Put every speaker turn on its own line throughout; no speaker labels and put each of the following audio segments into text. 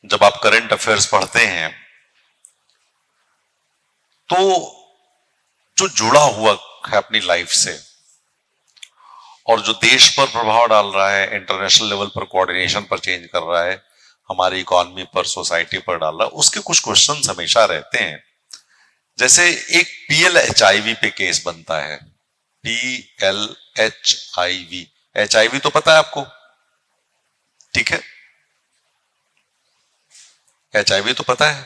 जब आप current affairs पढ़ते हैं तो जो जुड़ा हुआ है अपनी लाइफ से और जो देश पर प्रभाव डाल रहा है, इंटरनेशनल लेवल पर कोऑर्डिनेशन पर चेंज कर रहा है, हमारी इकोनॉमी पर, सोसाइटी पर डाल रहा है, उसके कुछ क्वेश्चंस हमेशा रहते हैं। जैसे एक PLHIV पे केस बनता है, PLHIV, HIV तो पता है आपको, ठीक है? HIV तो पता है।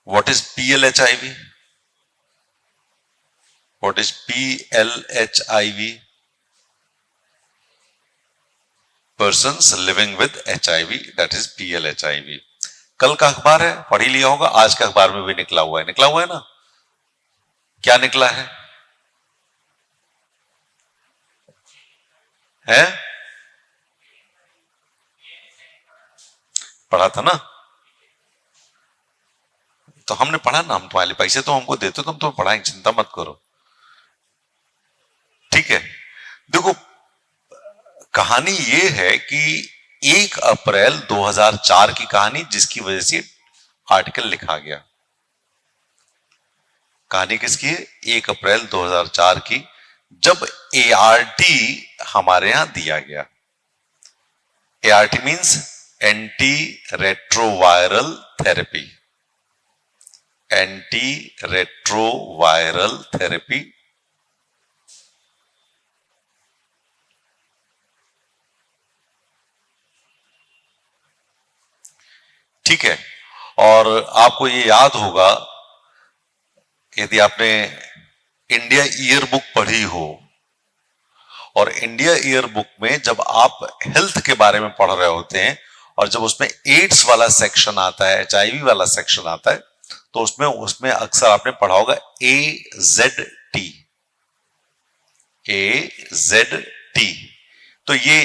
What is PLHIV? What is PLHIV? Persons living with HIV, that is PLHIV। कल का अखबार है, पढ़ ही लिया होगा, आज के अखबार में भी निकला हुआ है ना? क्या निकला है? पढ़ा था ना? तो हमने पढ़ा ना, हम तुम्हारे पैसे तो हमको देते, तुम तो पढ़ाएंगे, चिंता मत करो, ठीक है? देखो, कहानी ये है कि 1 अप्रैल 2004 की कहानी, जिसकी वजह से आर्टिकल लिखा गया। कहानी किसकी है? 1 अप्रैल 2004 की, जब ART हमारे यहां दिया गया। ART means anti retroviral therapy. Anti retroviral therapy ठीक है। और आपको ये याद होगा, यदि आपने इंडिया ईयर बुक पढ़ी हो, और इंडिया ईयर बुक में जब आप हेल्थ के बारे में पढ़ रहे होते हैं और जब उसमें एड्स वाला सेक्शन आता है, HIV वाला सेक्शन आता है, तो उसमें अक्सर आपने पढ़ा होगा AZT। AZT, तो ये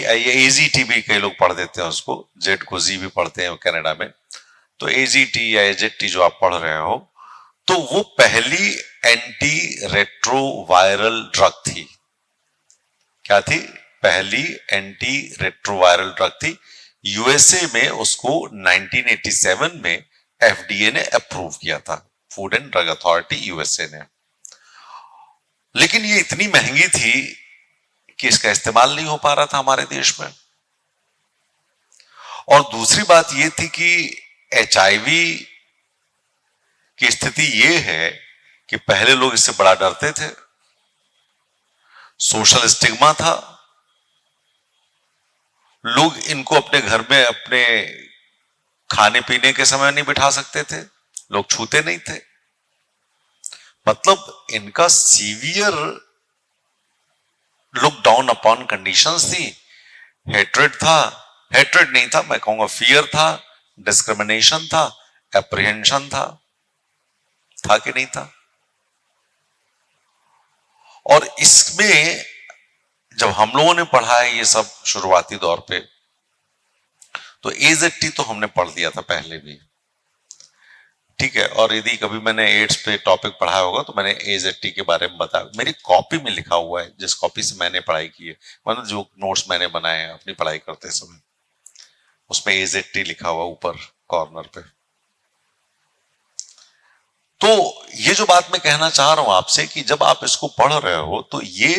AZT भी कई लोग पढ़ देते हैं, उसको जेड को जी भी पढ़ते हैं कनाडा में। तो AZT या AZT जो आप पढ़ रहे हो, तो वो पहली एंटी रेट्रोवायरल ड्रग थी। क्या थी? पहली एंटी रेट्रोवायरल ड्रग थी। USA में उसको 1987 में FDA ने अप्रूव किया था, food and drug authority USA ने। लेकिन ये इतनी महंगी थी कि इसका इस्तेमाल नहीं हो पा रहा था हमारे देश में। और दूसरी बात ये थी कि HIV की स्थिति ये है कि पहले लोग इससे बड़ा डरते थे, सोशल स्टिग्मा था, लोग इनको अपने घर में अपने खाने पीने के समय नहीं बिठा सकते थे, लोग छूते नहीं थे। मतलब इनका severe look down upon conditions थी। हेट्रेड था, हेट्रेड नहीं था, मैं कहूंगा फियर था, डिस्क्रिमिनेशन था, एप्रिहेंशन था कि नहीं था? और इसमें जब हम लोगों ने पढ़ा है ये सब शुरुआती दौर पे, तो AZT तो हमने पढ़ लिया था पहले भी, ठीक है। और यदि कभी मैंने एड्स पे टॉपिक पढ़ाया होगा तो मैंने AZT के बारे में बताया, मेरी कॉपी में लिखा हुआ है, जिस कॉपी से मैंने पढ़ाई की है, मतलब जो नोट्स मैंने बनाए हैं अपनी पढ़ाई करते समय, उसमें AZT लिखा हुआ ऊपर कॉर्नर पे। तो ये जो बात मैं कहना चाह रहा हूं आपसे कि जब आप इसको पढ़ रहे हो तो ये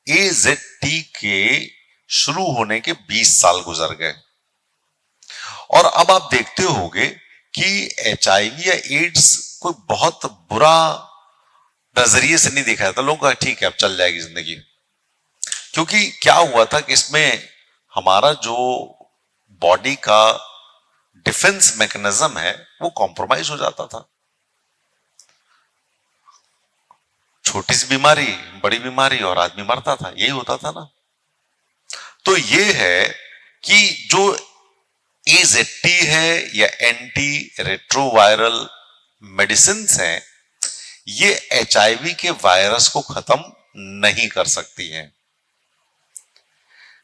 AZT के शुरू होने के 20 साल गुजर गए, और अब आप देखते होंगे कि HIV या एड्स कोई बहुत बुरा नजरिए से नहीं देखा जाता। लोगों का ठीक है अब चल जाएगी जिंदगी, क्योंकि क्या हुआ था कि इसमें हमारा जो बॉडी का डिफेंस मैकेनिज्म है वो कॉम्प्रोमाइज हो जाता था। छोटी सी बीमारी, बड़ी बीमारी, और आदमी मरता था, यही होता था ना। तो ये है कि जो AZT है या एंटी रेट्रोवायरल मेडिसिन हैं, ये HIV के वायरस को खत्म नहीं कर सकती हैं,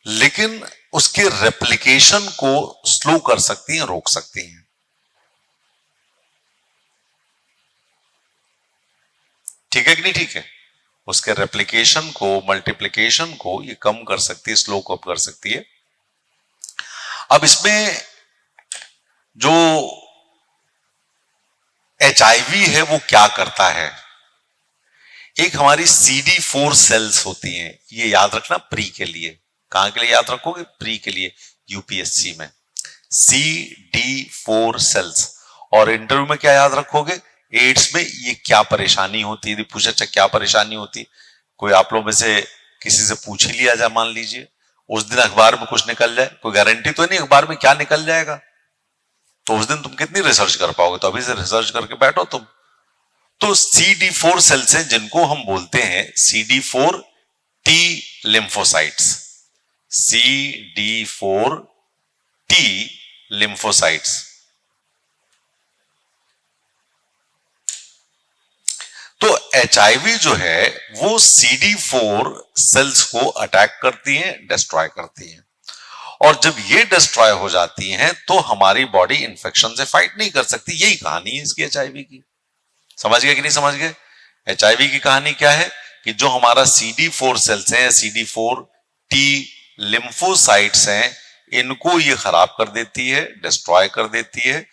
लेकिन उसके रेप्लिकेशन को स्लो कर सकती हैं, रोक सकती हैं। ठीक है कि नहीं? ठीक है। उसके रेप्लिकेशन को, मल्टीप्लिकेशन को ये कम कर सकती है, स्लो को कर सकती है। अब इसमें जो HIV है वो क्या करता है, एक हमारी CD4 सेल्स होती हैं, ये याद रखना प्री के लिए। कहां के लिए याद रखोगे? प्री के लिए, यूपीएससी में CD4 सेल्स। और इंटरव्यू में क्या याद रखोगे? एड्स में ये क्या परेशानी होती है, यदि पूछा अच्छा क्या परेशानी होती, कोई आप लोग में से किसी से पूछ ही लिया जाए, मान लीजिए उस दिन अखबार में कुछ निकल जाए, कोई गारंटी तो नहीं अखबार में क्या निकल जाएगा, तो उस दिन तुम कितनी रिसर्च कर पाओगे? तो अभी से रिसर्च करके बैठो तुम। तो CD4 सेल्स हैं जिनको हम बोलते हैं CD4 T lymphocytes, CD4 T lymphocytes. तो HIV जो है वो CD4 सेल्स को अटैक करती हैं, डिस्ट्रॉय करती हैं, और जब ये डिस्ट्रॉय हो जाती हैं तो हमारी बॉडी इंफेक्शन से फाइट नहीं कर सकती। यही कहानी है इसकी HIV की। समझ गए कि नहीं समझ गए? HIV की कहानी क्या है कि जो हमारा CD4 सेल्स हैं, CD4 T लिम्फोसाइट्स हैं, इनको ये खराब कर देती है, डिस्ट्रॉय कर देती है।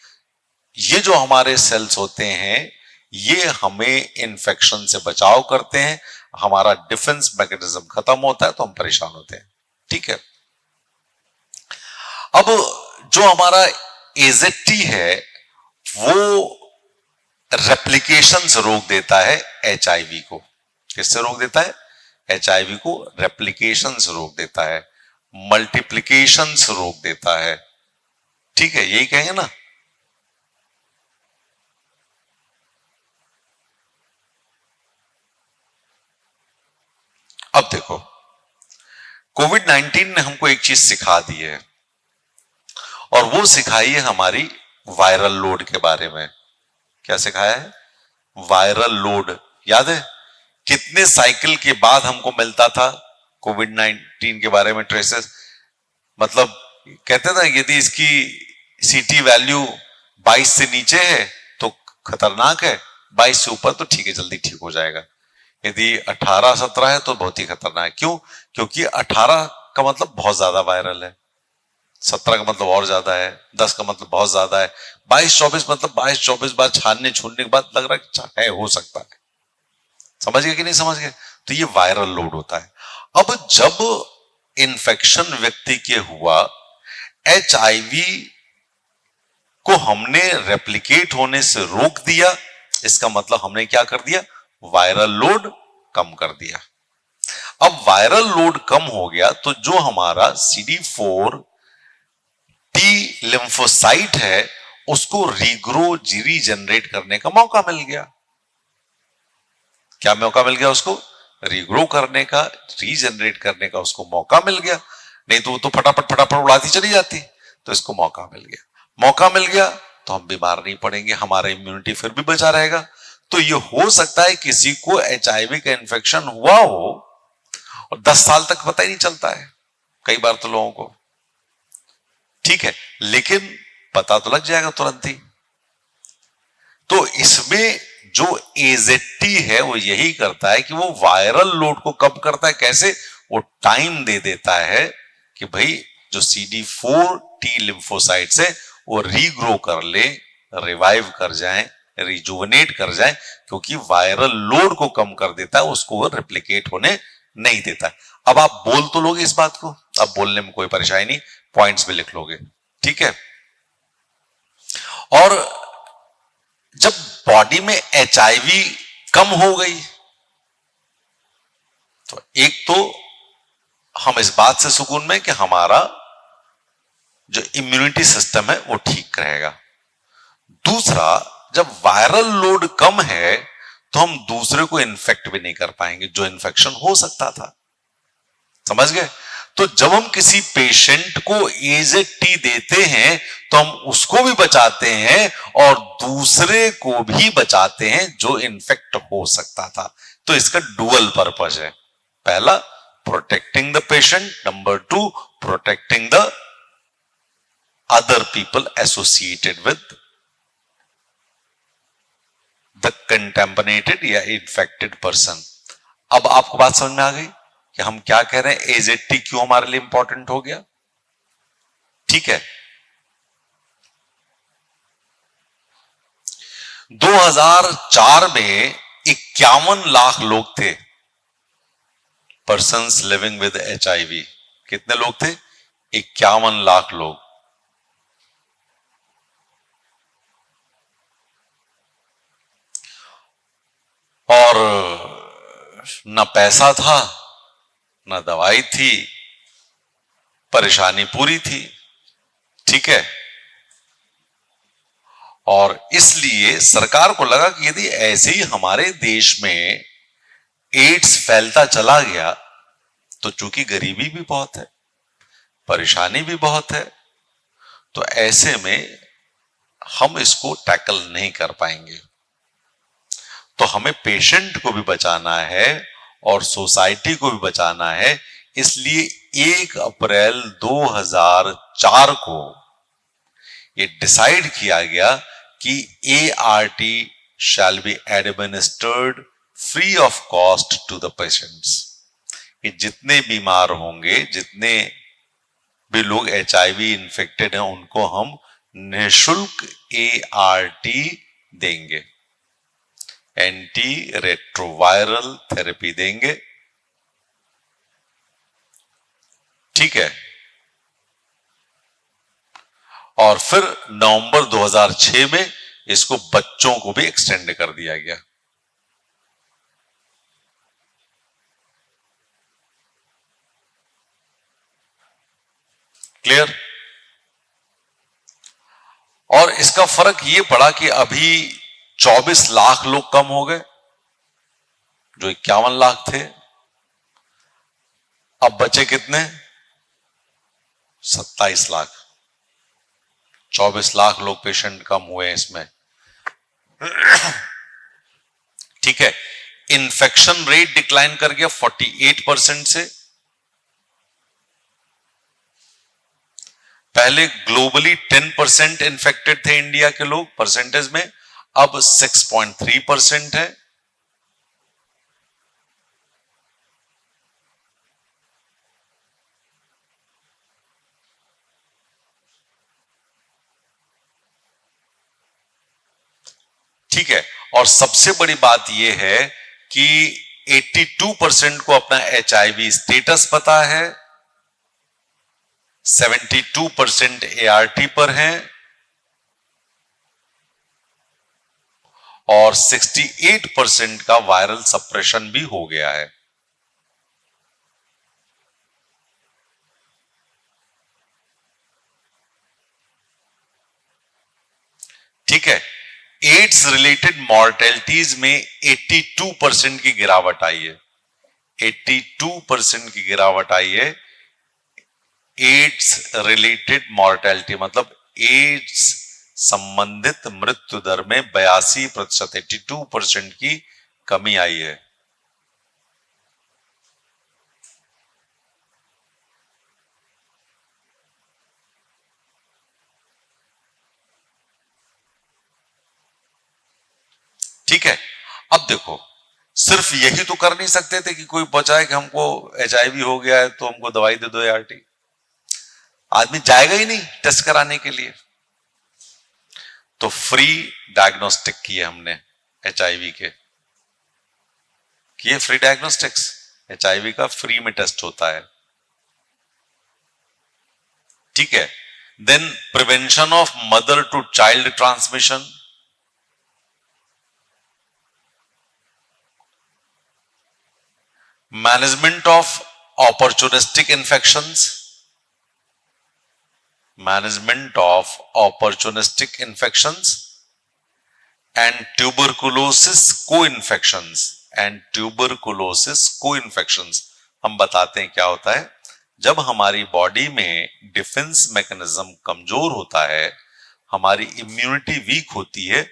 ये जो हमारे सेल्स होते हैं ये हमें इंफेक्शन से बचाव करते हैं, हमारा डिफेंस मैकेनिज्म खत्म होता है तो हम परेशान होते हैं। ठीक है, अब जो हमारा AZT है वो रेप्लिकेशन से रोक देता है HIV को। किससे रोक देता है? HIV को रेप्लिकेशन से रोक देता है, मल्टीप्लिकेशन से रोक देता है। ठीक है, यही कहेंगे ना। अब देखो, कोविड-19 ने हमको एक चीज सिखा दी है, और वो सिखाई है हमारी वायरल लोड के बारे में। क्या सिखाया है? Viral load. याद है कितने साइकिल के बाद हमको मिलता था कोविड-19 के बारे में ट्रेसेस? मतलब कहते ना यदि इसकी CT वैल्यू 22 से नीचे है तो खतरनाक है, 22 से ऊपर तो ठीक है, जल्दी ठीक हो जाएगा। यदि 18-17 है तो बहुत ही खतरनाक है। क्यों? क्योंकि 18 का मतलब बहुत ज्यादा वायरल है, 17 का मतलब और ज्यादा है, 10 का मतलब बहुत ज्यादा है, 22-24 मतलब 22-24 बार छानने छूनने के बाद लग रहा है हो सकता है। समझ गए कि नहीं समझ गए? तो ये वायरल लोड होता है। अब जब इन्फेक्शन व्यक्ति के हुआ, HIV को हमने रेप्लिकेट होने से रोक दिया, इसका मतलब हमने क्या कर दिया? वायरल लोड कम कर दिया। अब वायरल लोड कम हो गया तो जो हमारा CD4 T लिम्फोसाइट है उसको रीग्रो रीजनरेट करने का मौका मिल गया। क्या मौका मिल गया? उसको रीग्रो करने का, रीजनरेट करने का उसको मौका मिल गया। नहीं तो वो तो फटाफट फटाफट उड़ाती चली जाती। तो इसको मौका मिल गया, मौका मिल गया तो हम बीमार नहीं पड़ेंगे, हमारा इम्यूनिटी फिर भी बचा रहेगा। तो ये हो सकता है किसी को HIV का इंफेक्शन हुआ हो और 10 साल तक पता ही नहीं चलता है कई बार तो लोगों को। ठीक है, लेकिन पता तो लग जाएगा तुरंत ही। तो इसमें जो AZT है वो यही करता है कि वो वायरल लोड को कम करता है। कैसे? वो टाइम दे देता है कि भाई जो CD4 T लिम्फोसाइट्स है वो रीग्रो कर ले, रिवाइव कर जाएं, रिजुवनेट कर जाएं, क्योंकि वायरल लोड को कम कर देता है, उसको वो रेप्लिकेट होने नहीं देता। अब आप बोल तो लोगे इस बात को, अब बोलने में कोई परेशानी नहीं, पॉइंट्स भी लिख लोगे। ठीक है, और जब बॉडी में HIV कम हो गई तो एक तो हम इस बात से सुकून में कि हमारा जो इम्यूनिटी सिस्टम है वो ठीक रहेगा। दूसरा, जब वायरल लोड कम है तो हम दूसरे को इन्फेक्ट भी नहीं कर पाएंगे जो इन्फेक्शन हो सकता था। समझ गए? तो जब हम किसी पेशेंट को AZT देते हैं तो हम उसको भी बचाते हैं और दूसरे को भी बचाते हैं जो इन्फेक्ट हो सकता था। तो इसका डुअल पर्पस है, पहला protecting the patient, number 2 protecting the other people associated with the contaminated या इन्फेक्टेड पर्सन। अब आपको बात समझ में आ गई कि हम क्या कह रहे हैं, AZT क्यों हमारे लिए इंपॉर्टेंट हो गया। ठीक है, 2004 में 51 लाख लोग थे पर्सन्स लिविंग विद HIV। कितने लोग थे? 51 लाख लोग। और न पैसा था न दवाई थी, परेशानी पूरी थी। ठीक है। और इसलिए सरकार को लगा कि यदि ऐसे ही हमारे देश में एड्स फैलता चला गया तो चूंकि गरीबी भी बहुत है, परेशानी भी बहुत है, तो ऐसे में हम इसको टैकल नहीं कर पाएंगे। तो हमें पेशेंट को भी बचाना है और सोसाइटी को भी बचाना है। इसलिए 1 अप्रैल 2004 को ये डिसाइड किया गया कि ART shall be administered free of cost to the patients. ये जितने बीमार होंगे, जितने भी लोग HIV इन्फेक्टेड हैं, उनको हम निःशुल्क ART देंगे, एंटी रेट्रोवायरल थेरेपी देंगे। ठीक है। और फिर नवंबर 2006 में इसको बच्चों को भी एक्सटेंड कर दिया गया। क्लियर? और इसका फर्क यह पड़ा कि अभी 24 लाख लोग कम हो गए, जो 51 लाख थे। अब बचे कितने? 27 लाख। 24 लाख लोग पेशेंट कम हुए हैं इसमें। ठीक है। इन्फेक्शन रेट डिक्लाइन कर गया 48% से। पहले ग्लोबली 10% इन्फेक्टेड थे इंडिया के लोग परसेंटेज में, अब 6.3% है। ठीक है। और सबसे बड़ी बात यह है कि 82% को अपना HIV स्टेटस पता है, 72% ART पर हैं और 68% का वायरल सप्रेशन भी हो गया है। ठीक है। एड्स रिलेटेड मॉर्टेलिटीज में 82% की गिरावट आई है। 82% की गिरावट आई है। एड्स रिलेटेड मॉर्टेलिटी मतलब एड्स संबंधित मृत्यु दर में 82%, 82% की कमी आई है। ठीक है। अब देखो, सिर्फ यही तो कर नहीं सकते थे कि कोई बचाए कि हमको HIV हो गया है तो हमको दवाई दे दो ART। आदमी जाएगा ही नहीं टेस्ट कराने के लिए। तो फ्री डायग्नोस्टिक किए हमने HIV के, किए फ्री डायग्नोस्टिक्स। HIV का फ्री में टेस्ट होता है। ठीक है। Then prevention of mother to child transmission, management of opportunistic infections, management of opportunistic infections and tuberculosis co-infections and tuberculosis co-infections। हम बताते हैं क्या होता है। जब हमारी बॉडी में डिफेंस मैकेनिज्म कमजोर होता है, हमारी इम्यूनिटी वीक होती है,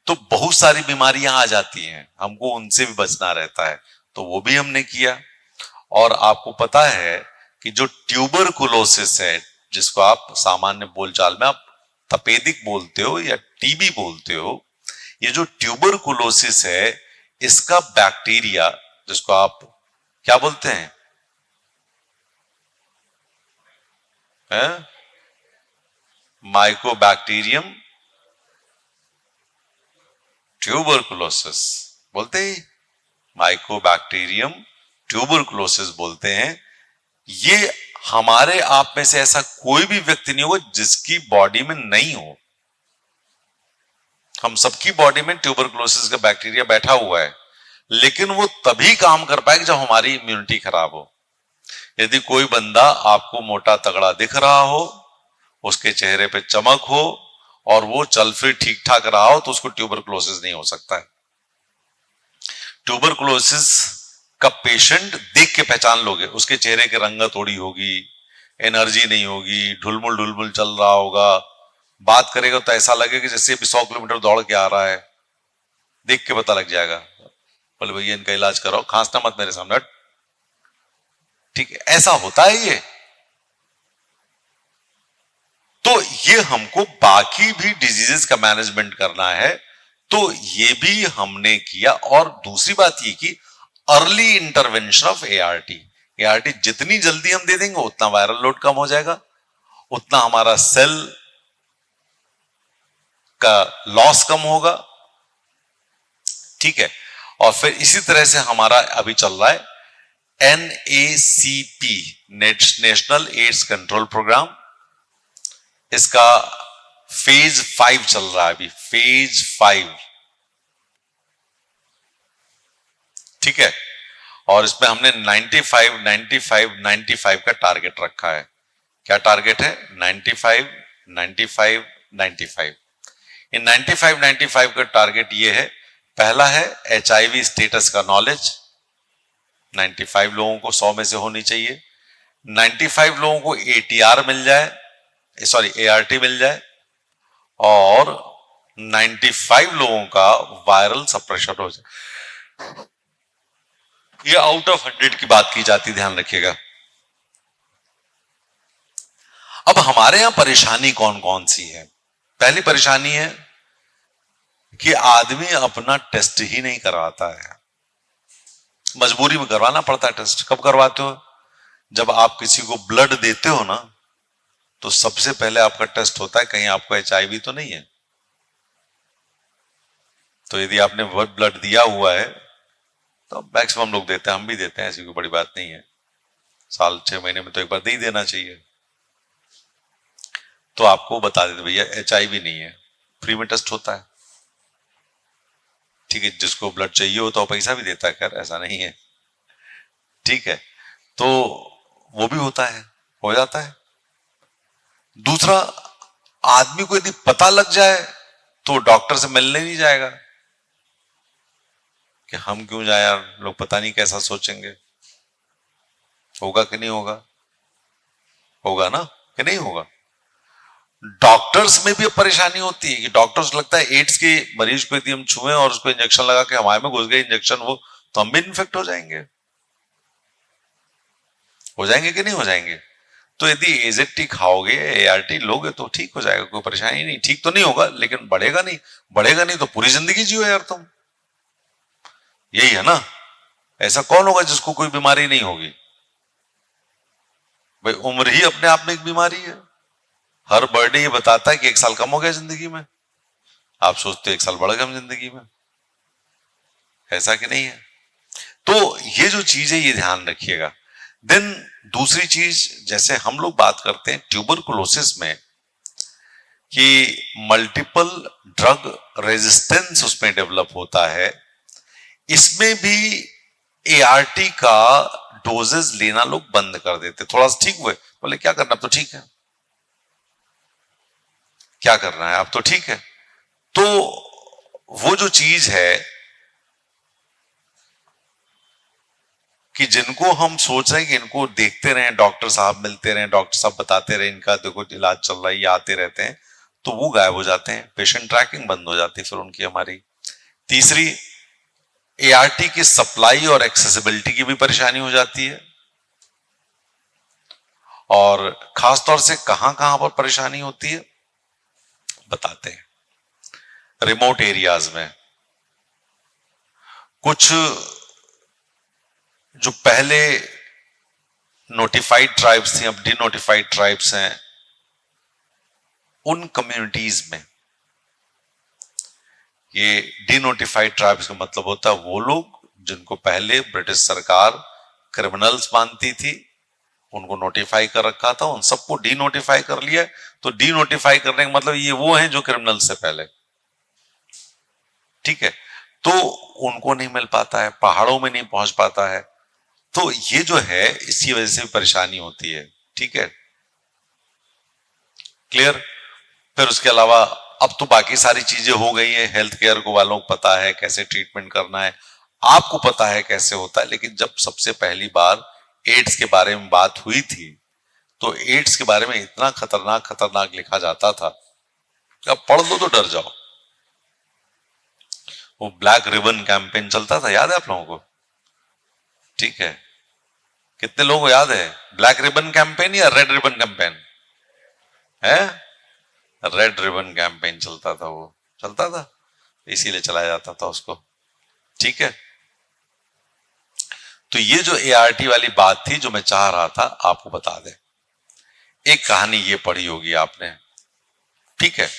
तो बहुत सारी बीमारियां आ जाती हैं, हमको उनसे भी बचना रहता है। तो वो भी हमने किया। और आपको पता है कि जो ट्यूबरकुलोसिस है, जिसको आप सामान्य बोलचाल में आप तपेदिक बोलते हो या TB बोलते हो, ये जो ट्यूबरकुलोसिस है इसका बैक्टीरिया, जिसको आप क्या बोलते हैं, माइकोबैक्टीरियम ट्यूबरकुलोसिस बोलते ही, माइकोबैक्टीरियम ट्यूबरकुलोसिस बोलते हैं। ये हमारे आप में से ऐसा कोई भी व्यक्ति नहीं होगा जिसकी बॉडी में नहीं हो। हम सबकी बॉडी में ट्यूबरकुलोसिस का बैक्टीरिया बैठा हुआ है, लेकिन वो तभी काम कर पाएगा जब हमारी इम्यूनिटी खराब हो। यदि कोई बंदा आपको मोटा तगड़ा दिख रहा हो, उसके चेहरे पे चमक हो और वो चल फिर ठीक ठाक रहा हो, तो उसको ट्यूबरकुलोसिस नहीं हो सकता है। ट्यूबरकुलोसिस का पेशेंट देख के पहचान लोगे, उसके चेहरे की रंगत थोड़ी होगी, एनर्जी नहीं होगी, ढुलमुल ढुलमुल चल रहा होगा, बात करेगा तो ऐसा लगेगा जैसे अभी 100 किलोमीटर दौड़ के आ रहा है, देख के पता लग जाएगा। बोले भैया इनका इलाज कराओ, खांसना मत मेरे सामने, ठीक है, ऐसा होता है ये। तो ये हमको बाकी भी डिजीजेस का मैनेजमेंट करना है, तो ये भी हमने किया। और दूसरी बात ये कि early intervention of ART. ART जितनी जल्दी हम दे देंगे उतना वायरल लोड कम हो जाएगा, उतना हमारा सेल का लॉस कम होगा, ठीक है। और फिर इसी तरह से हमारा अभी चल रहा है NACP, national AIDS control programme. इसका फेज 5 चल रहा है अभी, फेज 5, ठीक है। और इसमें हमने 95, 95, 95 का टारगेट रखा है। क्या टारगेट है? 95, 95, 95। इन 95, 95 का टारगेट ये है, पहला है HIV स्टेटस का नॉलेज, 95 लोगों को 100 में से होनी चाहिए। 95 लोगों को ATR मिल जाए, सॉरी ART मिल जाए, और 95 लोगों का वायरल सप्रेशन हो जाए। ये आउट ऑफ 100 की बात की जाती, ध्यान रखिएगा। अब हमारे यहां परेशानी कौन कौन सी है? पहली परेशानी है कि आदमी अपना टेस्ट ही नहीं करवाता है, मजबूरी में करवाना पड़ता है टेस्ट। कब करवाते हो? जब आप किसी को ब्लड देते हो ना, तो सबसे पहले आपका टेस्ट होता है कहीं आपको HIV तो नहीं है। तो यदि आपने ब्लड दिया हुआ है तो मैक्सिमम लोग देते हैं, हम भी देते हैं, ऐसी कोई बड़ी बात नहीं है। साल 6 महीने में तो एक बार दे ही देना चाहिए। तो आपको बता देते भैया HIV नहीं है, फ्री में टेस्ट होता है, ठीक है। जिसको ब्लड चाहिए हो तो पैसा भी देता है, खैर ऐसा नहीं है, ठीक है। तो वो भी होता है, हो जाता है। दूसरा, आदमी को यदि पता लग जाए तो डॉक्टर से मिलने नहीं जाएगा कि हम क्यों जाए यार, लोग पता नहीं कैसा सोचेंगे। होगा कि नहीं होगा? होगा ना कि नहीं होगा? डॉक्टर्स में भी परेशानी होती है कि डॉक्टर्स लगता है एड्स के मरीज को यदि हम छुएं और उसको इंजेक्शन लगा के हमारे में घुस गए इंजेक्शन, वो तो हम भी इन्फेक्ट हो जाएंगे। हो जाएंगे कि नहीं हो जाएंगे? तो यदि AZT खाओगे, ART लोगे तो ठीक हो जाएगा, कोई परेशानी नहीं। ठीक तो नहीं होगा लेकिन बढ़ेगा नहीं, बढ़ेगा नहीं तो पूरी जिंदगी जियो यार तुम, यही है ना। ऐसा कौन होगा जिसको कोई बीमारी नहीं होगी? भाई उम्र ही अपने आप में एक बीमारी है। हर बर्थडे ये बताता है कि 1 साल कम हो गया जिंदगी में, आप सोचते हो 1 साल बढ़ गया हम जिंदगी में, ऐसा कि नहीं है? तो ये जो चीज है ये ध्यान रखिएगा। देन दूसरी चीज, जैसे हम लोग बात करते हैं ट्यूबरकुलोसिस में कि मल्टीपल ड्रग रेजिस्टेंस उसमें डेवलप होता है, इसमें भी ART का डोजेस लेना लोग बंद कर देते। थोड़ा सा ठीक हुए, बोले क्या करना, अब तो ठीक है, क्या करना है अब तो ठीक है। तो वो जो चीज है कि जिनको हम सोच रहे हैं कि इनको देखते रहे, डॉक्टर साहब मिलते रहे, डॉक्टर साहब बताते रहे इनका देखो इलाज चल रहा है, ये आते रहते हैं, तो वो गायब हो जाते हैं, पेशेंट ट्रैकिंग बंद हो जाती है फिर उनकी हमारी। तीसरी, ART की सप्लाई और एक्सेसिबिलिटी की भी परेशानी हो जाती है। और खासतौर से कहां कहां पर परेशानी होती है बताते हैं। रिमोट एरियाज में कुछ जो पहले नोटिफाइड ट्राइब्स थी, अब डिनोटिफाइड ट्राइब्स हैं, उन कम्युनिटीज में ये डिनोटिफाइड ट्राइब्स का मतलब होता है वो लोग जिनको पहले ब्रिटिश सरकार क्रिमिनल्स मानती थी, उनको नोटिफाई कर रखा था, उन सबको डीनोटिफाई कर लिया। तो डीनोटिफाई करने का मतलब ये वो हैं जो क्रिमिनल से पहले, ठीक है। तो उनको नहीं मिल पाता है, पहाड़ों में नहीं पहुंच पाता है, तो ये जो है इसी वजह से परेशानी होती है, ठीक है, क्लियर। फिर उसके अलावा अब तो बाकी सारी चीजें हो गई है, हेल्थ केयर को वालों को पता है कैसे ट्रीटमेंट करना है, आपको पता है कैसे होता है, लेकिन जब सबसे पहली बार एड्स के बारे में बात हुई थी तो एड्स के बारे में इतना खतरनाक खतरनाक लिखा जाता था, अब पढ़ लो तो डर जाओ। वो ब्लैक रिबन कैंपेन चलता था, याद है आप लोगों को? ठीक है, कितने लोगों को याद है ब्लैक रिबन कैंपेन या रेड रिबन कैंपेन? है रेड रिबन कैंपेन चलता था, वो चलता था, इसीलिए चलाया जाता था उसको, ठीक है। तो ये जो एआरटी वाली बात थी जो मैं चाह रहा था आपको बता दें, एक कहानी ये पढ़ी होगी आपने, ठीक है।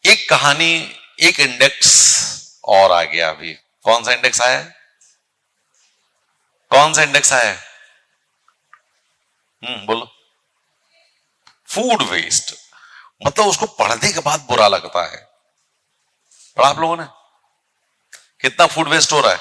एक कहानी, एक इंडेक्स और आ गया अभी। कौन सा इंडेक्स आया है? कौन सा इंडेक्स आया है? बोलो। फूड वेस्ट, मतलब उसको पढ़ने के बाद बुरा लगता है। पढ़ा आप लोगों ने कितना फूड वेस्ट हो रहा है?